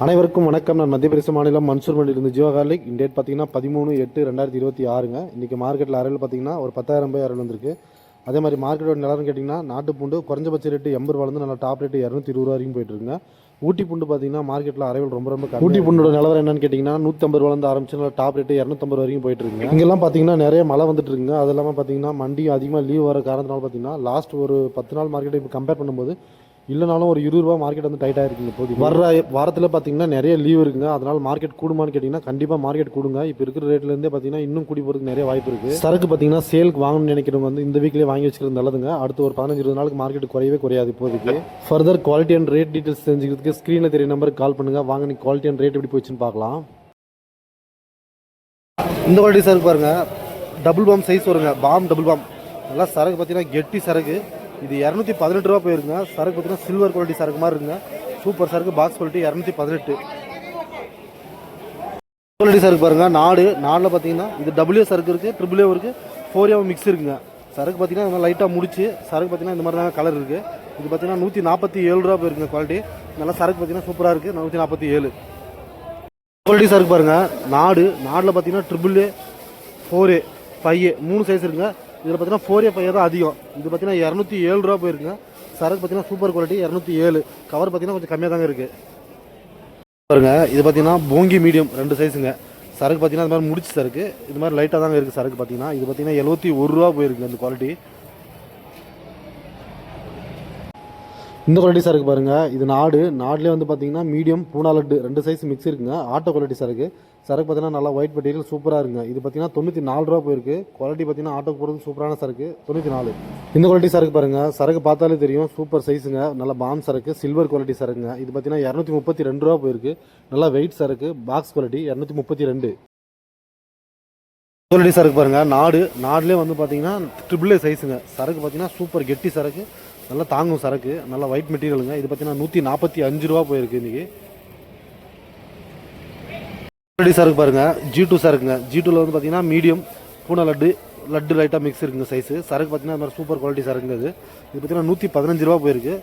அனைவருக்கும் வணக்கம். நான் மத்திய பிரதேச மாநிலம் மன்சூர் மண்டியிலிருந்து ஜீவகார்லிக். இந்த டேட் பார்த்தீங்கன்னா 13/8/2026ங்க. இன்றைக்கி மார்க்கெட்டில் அரைவில் பார்த்தீங்கன்னா ஒரு 10,000 ரூபாய் அரைவில் வந்திருக்கு. அதே மாதிரி மார்க்கெட்டோட நிலவரம் கேட்டிங்கன்னா நாட்டு பூண்டு குறைஞ்சபட்ச ரேட்டு 80 ரூபாயிலிருந்து நல்லா டாப் ரேட்டு 220 வரைக்கும் போயிட்டுருக்குங்க. ஊட்டி பூண்டு பார்த்தீங்கன்னா மார்க்கெட்டில் அரைவில் ரொம்ப ஊட்டி பூண்டோட நிலவரம் என்னன்னு கேட்டிங்கன்னா 150 ரூபாயிலிருந்து ஆரம்பிச்சு நல்லா டாப் ரேட்டு 250 வரைக்கும் போயிட்டுருக்குங்க. இங்கெல்லாம் பார்த்தீங்கன்னா நிறைய மழை வந்துட்டு இருக்குங்க. அது இல்லாமல் பார்த்தீங்கன்னா மண்டியும் அதிகமாக லீவ் வர காரணத்தினால பார்த்தீங்கன்னா லாஸ்ட் ஒரு 10 நாள் மார்க்கெட்டை இப்போ கம்பேர் பண்ணும்போது இல்லைனாலும் ஒரு 20 ரூபா மார்க்கெட் வந்து டைட்டாக இருக்குங்க. இப்போது வர வாரத்தில் பார்த்தீங்கன்னா நிறைய லீவ் இருக்குங்க. அதனால் மார்க்கெட் கூடுமான்னு கேட்டிங்கன்னா கண்டிப்பாக மார்க்கெட் கூடுங்க. இப்போ இருக்கிற ரேட்லேருந்தே பார்த்தீங்கன்னா இன்னும் கூடி போகிறதுக்கு நிறைய வாய்ப்பு இருக்குது. சரக்கு பார்த்தீங்கன்னா சேலுக்கு வாங்கணும்னு நினைக்கிறவங்க வந்து இந்த வீக்லேயே வாங்கி வச்சுக்கிறது நல்லதுங்க. அடுத்து ஒரு 15-20 நாளுக்கு மார்க்கெட் குறையவே குறையாது. இப்போதைக்கு further quality and rate details தெரிஞ்சுக்கிறதுக்கு ஸ்க்ரீனில் தெரிய நம்பருக்கு கால் பண்ணுங்கள். வாங்க நீ குவாலிட்டி அண்ட் ரேட் எப்படி போச்சுன்னு பார்க்கலாம். இந்த குவாலிட்டி சரக்கு பாருங்கள், டபுள் பாம் சைஸ் வருங்க. பாம் டபுள் பாம் நல்லா சரக்கு பார்த்தீங்கன்னா கெட்டி சரக்கு. இது 218 ரூபா போயிருங்க. சரக்கு பார்த்தீங்கன்னா சில்வர் குவாலிட்டி சரக்கு மாதிரி இருக்குங்க. சூப்பர் சரக்கு, பாக்ஸ் குவாலிட்டி 218 குவாலிட்டி சரக்கு பாருங்கள். நாடில் பார்த்தீங்கன்னா இது டபுள்யூ சரக்கு இருக்குது, ட்ரிபிள் ஏ இருக்குது, 4A மிக்ஸ் இருக்குங்க. சரக்கு பார்த்தீங்கன்னா இந்த மாதிரி லைட்டாக முடிச்சு சரக்கு பார்த்தீங்கன்னா இந்த மாதிரி தான் கலர் இருக்குது. இது பார்த்தீங்கன்னா 147 ரூபா போயிருக்குங்க குவாலிட்டி. நல்லா சரக்கு பார்த்தீங்கன்னா சூப்பராக இருக்குது. 147 குவாலிட்டி சரக்கு பாருங்கள். நாடில் பார்த்தீங்கன்னா triple A, 4A, 5A 3 size இருக்குங்க. இதில் பார்த்தீங்கன்னா 4A 5A தான் அதிகம். இது பார்த்தீங்கன்னா 207 ரூபா போயிருக்குங்க. சரக்கு பார்த்தீங்கன்னா சூப்பர் குவாலிட்டி 207. கவர் பார்த்தீங்கன்னா கொஞ்சம் கம்மியாக தாங்க இருக்குது பாருங்க. இது பார்த்தீங்கன்னா போங்கி மீடியம் 2 சைஸுங்க. சரக்கு பார்த்தீங்கன்னா இது மாதிரி முடிச்சு சரக்கு இது மாதிரி லைட்டாக தாங்க இருக்குது. சரக்கு பார்த்தீங்கன்னா இது பார்த்தீங்கன்னா 71 ரூபா போயிருக்குங்க இந்த குவாலிட்டி. இந்த குவாலிட்டி சரக்கு பாருங்கள். இது நாடுலேயே வந்து பார்த்தீங்கன்னா மீடியம் பூனா லட்டு 2 சைஸ் மிக்ஸ் இருக்குங்க. ஆட்டோ குவாலிட்டி சரக்கு பார்த்தீங்கன்னா நல்லா ஒயிட் மெட்டீரியல் சூப்பராக இருக்குங்க. இது பார்த்தீங்கன்னா 94 ரூபா போயிருக்கு. குவாலிட்டி பார்த்தீங்கன்னா ஆட்டோ போகிறது சூப்பரான சரக்கு 94. இந்த குவாலிட்டி சரக்கு பாருங்கள். சரக்கு பார்த்தாலே தெரியும் சூப்பர் சைஸுங்க. நல்லா பாம் சரக்கு, சில்வர் குவாலிட்டி சரக்குங்க. இது பார்த்தீங்கன்னா 232 ரூபா போயிருக்கு. நல்லா வெயிட் சரக்கு, பாக்ஸ் குவாலிட்டி 232 குவாலிட்டி சரக்கு பாருங்கள். நாடுலேயே வந்து பார்த்தீங்கன்னா ட்ரிபிள் ஏ சைஸுங்க. சரக்கு பார்த்தீங்கன்னா சூப்பர் கெட்டி சரக்கு, நல்லா தாங்கும் சரக்கு, நல்லா ஒயிட் மெட்டீரியலுங்க. இது பார்த்தீங்கன்னா 145 ரூபா போயிருக்கு இன்றைக்கி. சரக்கு பாருங்கள். G2 சரக்குங்க. G2ல வந்து பார்த்தீங்கன்னா மீடியம் பூனா லட்டு லைட்டாக மிக்ஸ் இருக்குங்க சைஸு. சரக்கு பார்த்தீங்கன்னா அது மாதிரி சூப்பர் குவாலிட்டி சரக்குங்க. இது பார்த்தீங்கன்னா 115 ரூபா போயிருக்கு.